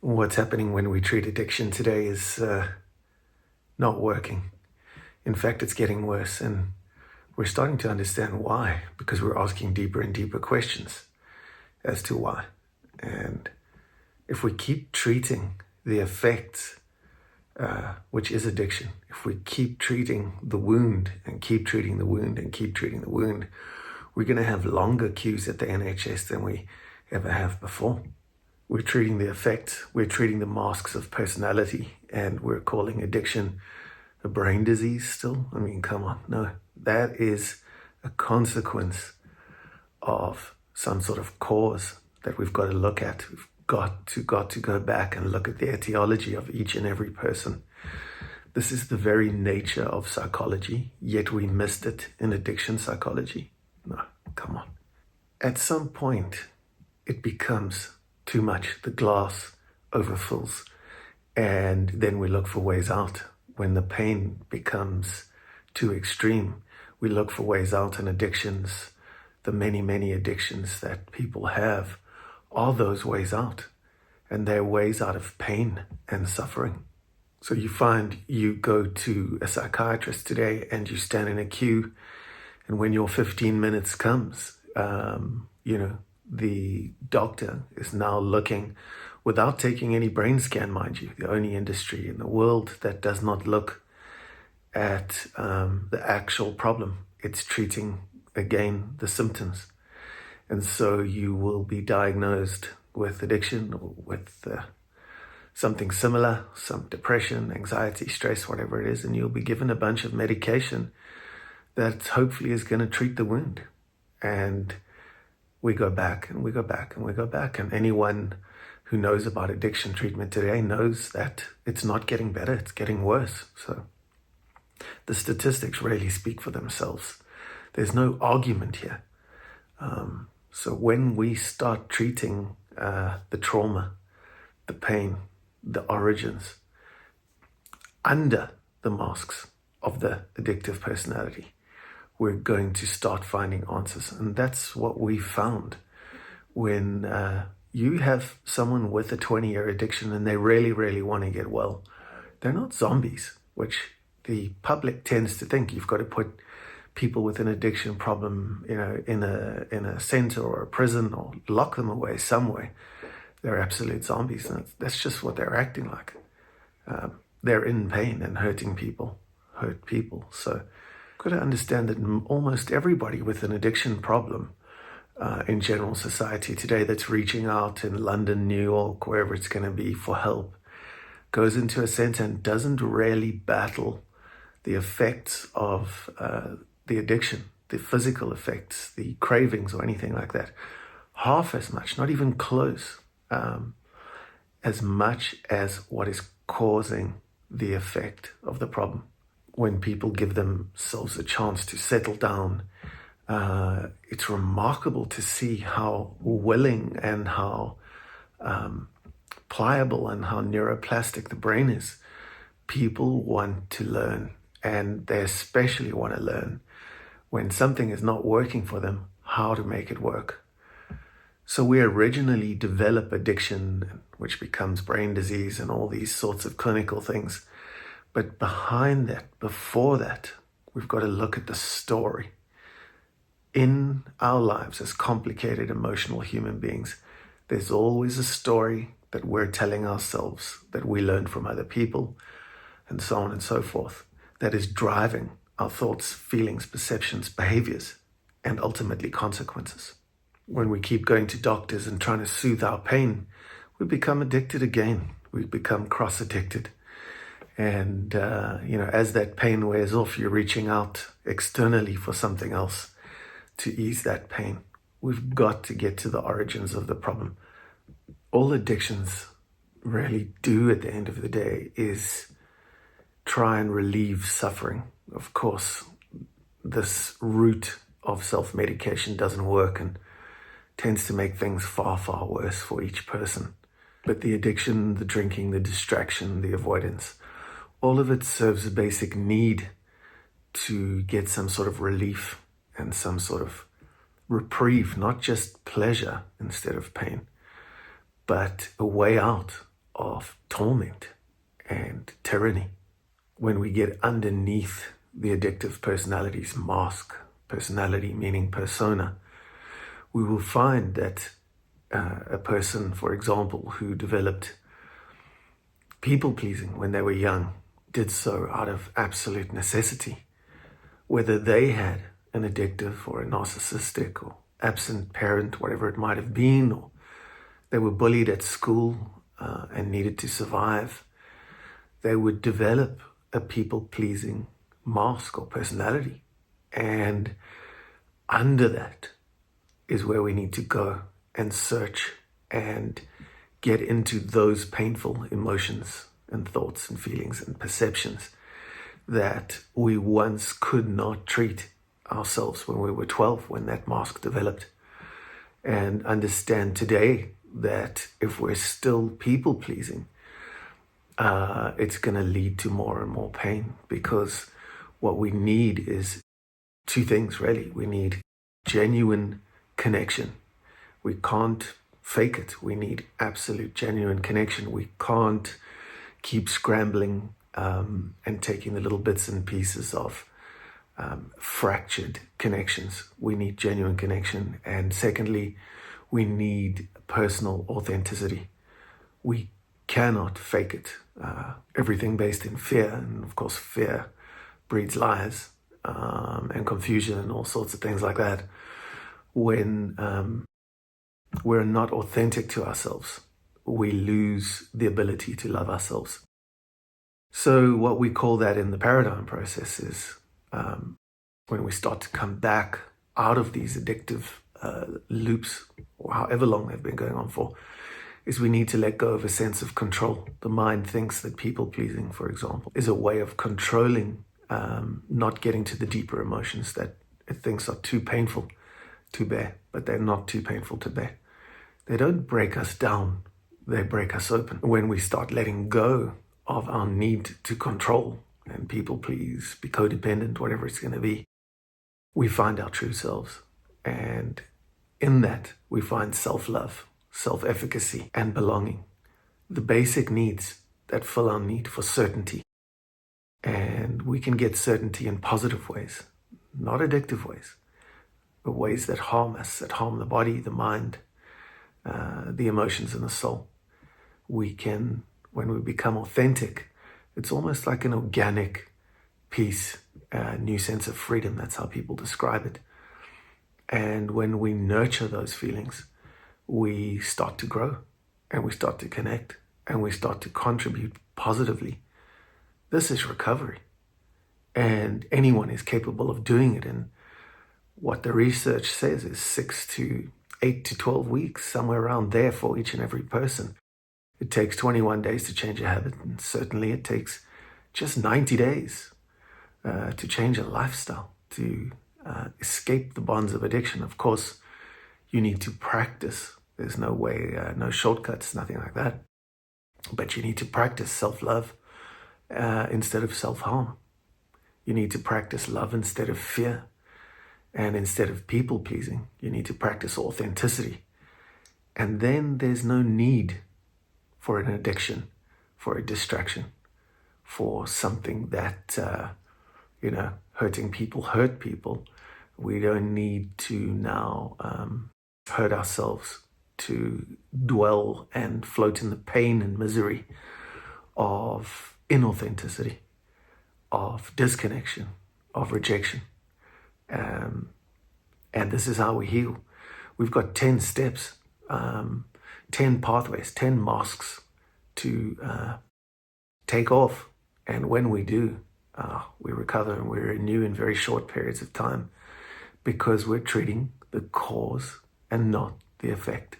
What's happening when we treat addiction today is not working. In fact, it's getting worse, and we're starting to understand why, because we're asking deeper and deeper questions as to why. And if we keep treating the effects, which is addiction, if we keep treating the wound and keep treating the wound and keep treating the wound, we're going to have longer queues at the NHS than we ever have before. We're treating the effects, we're treating the masks of personality, and we're calling addiction a brain disease still? I mean, come on. No, that is a consequence of some sort of cause that we've got to look at. We've got to go back and look at the etiology of each and every person. This is the very nature of psychology, yet we missed it in addiction psychology. No, come on. At some point, it becomes too much. The glass overfills, and then we look for ways out. When the pain becomes too extreme, we look for ways out, and addictions, the many, many addictions that people have, are those ways out. And they're ways out of pain and suffering. So you find you go to a psychiatrist today and you stand in a queue, and when your 15 minutes comes, the doctor is now looking, without taking any brain scan, mind you, the only industry in the world that does not look at the actual problem. It's treating, again, the symptoms. And so you will be diagnosed with addiction or with something similar, some depression, anxiety, stress, whatever it is, and you'll be given a bunch of medication that hopefully is going to treat the wound. And we go back and we go back and we go back. And anyone who knows about addiction treatment today knows that it's not getting better, it's getting worse. So the statistics really speak for themselves. There's no argument here. So when we start treating the trauma, the pain, the origins, under the masks of the addictive personality, we're going to start finding answers. And that's what we found. When you have someone with a 20-year addiction and they really, really want to get well, they're not zombies, which the public tends to think. You've got to put people with an addiction problem, in a center or a prison, or lock them away somewhere. They're absolute zombies. And that's just what they're acting like. They're in pain and hurt people. So you've got to understand that almost everybody with an addiction problem in general society today that's reaching out in London, New York, wherever it's going to be for help, goes into a center and doesn't really battle the effects of the addiction, the physical effects, the cravings or anything like that, half as much, not even close, as much as what is causing the effect of the problem. When people give themselves a chance to settle down, it's remarkable to see how willing and how pliable and how neuroplastic the brain is. People want to learn, and they especially want to learn when something is not working for them, how to make it work. So we originally develop addiction, which becomes brain disease and all these sorts of clinical things. But behind that, before that, we've got to look at the story. In our lives as complicated, emotional human beings, there's always a story that we're telling ourselves, that we learn from other people, and so on and so forth, that is driving our thoughts, feelings, perceptions, behaviors, and ultimately consequences. When we keep going to doctors and trying to soothe our pain, we become addicted again. We become cross-addicted. And, as that pain wears off, you're reaching out externally for something else to ease that pain. We've got to get to the origins of the problem. All addictions really do at the end of the day is try and relieve suffering. Of course, this route of self-medication doesn't work and tends to make things far, far worse for each person. But the addiction, the drinking, the distraction, the avoidance, all of it serves a basic need to get some sort of relief and some sort of reprieve, not just pleasure instead of pain, but a way out of torment and tyranny. When we get underneath the addictive personality's mask, personality meaning persona, we will find that a person, for example, who developed people-pleasing when they were young, did so out of absolute necessity. Whether they had an addictive or a narcissistic or absent parent, whatever it might have been, or they were bullied at school and needed to survive, they would develop a people-pleasing mask or personality. And under that is where we need to go and search and get into those painful emotions and thoughts and feelings and perceptions that we once could not treat ourselves when we were 12, when that mask developed. And understand today that if we're still people-pleasing, it's going to lead to more and more pain, because what we need is two things, really. We need genuine connection. We can't fake it. We need absolute, genuine connection. We can't keep scrambling and taking the little bits and pieces of fractured connections. We need genuine connection. And secondly, we need personal authenticity. We cannot fake it. Everything based in fear, and of course fear breeds lies and confusion and all sorts of things like that. When we're not authentic to ourselves, we lose the ability to love ourselves. So what we call that in the paradigm process is when we start to come back out of these addictive loops, or however long they've been going on for, is we need to let go of a sense of control. The mind thinks that people-pleasing, for example, is a way of controlling, not getting to the deeper emotions that it thinks are too painful to bear, but they're not too painful to bear. They don't break us down, they break us open. When we start letting go of our need to control and people please, be codependent, whatever it's going to be, we find our true selves. And in that, we find self-love, self-efficacy, and belonging. The basic needs that fill our need for certainty. And we can get certainty in positive ways, not addictive ways, but ways that harm us, that harm the body, the mind, the emotions, and the soul. We can, when we become authentic, it's almost like an organic peace, a new sense of freedom. That's how people describe it. And when we nurture those feelings, we start to grow and we start to connect and we start to contribute positively. This is recovery. And anyone is capable of doing it. And what the research says is 6 to 8 to 12 weeks, somewhere around there for each and every person. It takes 21 days to change a habit, and certainly it takes just 90 days to change a lifestyle, to escape the bonds of addiction. Of course, you need to practice. There's no way, no shortcuts, nothing like that. But you need to practice self-love instead of self-harm. You need to practice love instead of fear. And instead of people-pleasing, you need to practice authenticity. And then there's no need for an addiction, for a distraction, for something that, hurting people hurt people. We don't need to now hurt ourselves to dwell and float in the pain and misery of inauthenticity, of disconnection, of rejection. And this is how we heal. We've got 10 steps, 10 pathways, 10 masks to take off. And when we do, we recover and we renew in very short periods of time, because we're treating the cause and not the effect.